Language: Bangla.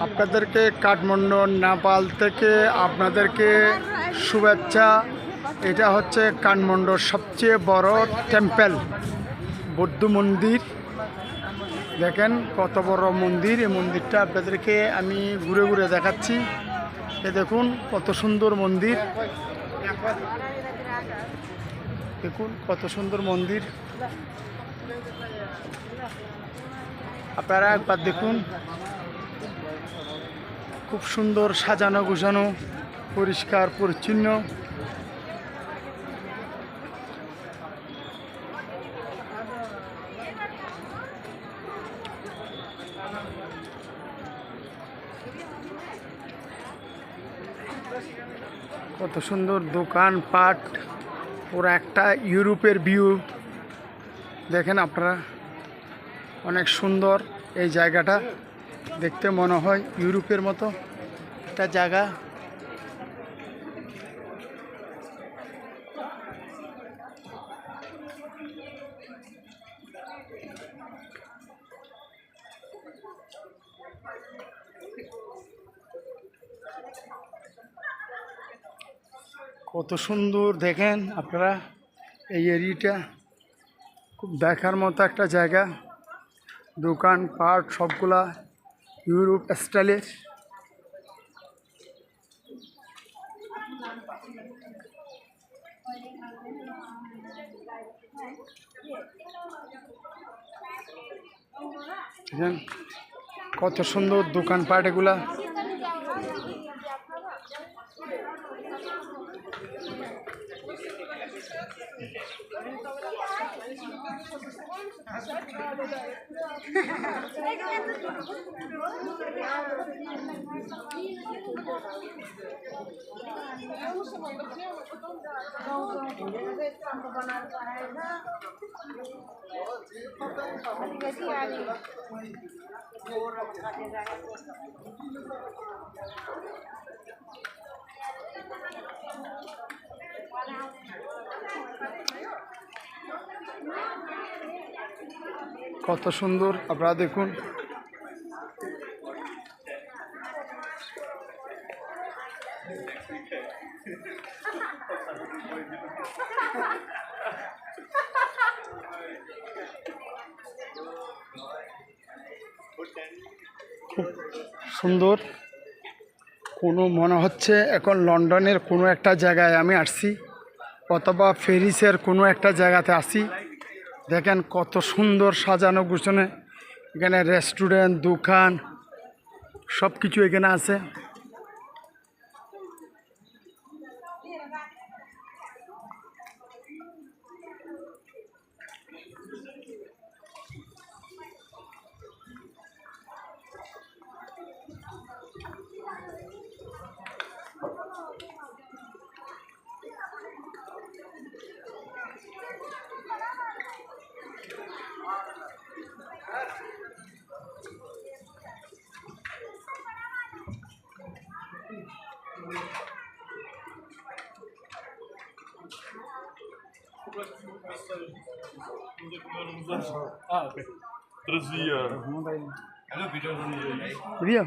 আপনাদেরকে কাঠমান্ডু নেপাল থেকে আপনাদেরকে শুভেচ্ছা। এটা হচ্ছে কাঠমান্ডুর সবচেয়ে বড় টেম্পল, বৌদ্ধ মন্দির। দেখেন কত বড় মন্দির। এই মন্দিরটা আপনাদেরকে আমি ঘুরে ঘুরে দেখাচ্ছি। এ দেখুন কত সুন্দর মন্দির, দেখুন কত সুন্দর মন্দির। আপনারা একবার দেখুন, খুব সুন্দর সাজানো গোছানো, পরিষ্কার পরিচ্ছন্ন। কত সুন্দর দোকানপাট, পুরো একটা ইউরোপের ভিউ। দেখেন আপনারা, অনেক সুন্দর এই জায়গাটা, দেখতে মনে হয় ইউরোপের মতো একটা জায়গা। কত সুন্দর দেখেন আপনারা, এই এরিয়াটা খুব দেখার মতো একটা জায়গা। দোকানপাট সবগুলা ইউরোপ স্টাইলের। দেখেন কত সুন্দর দোকানপাট এগুলা। কত সুন্দর আপনারা দেখুন। খুব সুন্দর। কোনো মনে হচ্ছে এখন লন্ডনের কোনো একটা জায়গায় আমি আসছি, অথবা প্যারিসের কোনো একটা জায়গাতে আসি। দেখেন কত সুন্দর সাজানো গুছানো। এখানে রেস্টুরেন্ট, দোকান সব কিছু এখানে আছে। Ah, ok. Trazia. Via?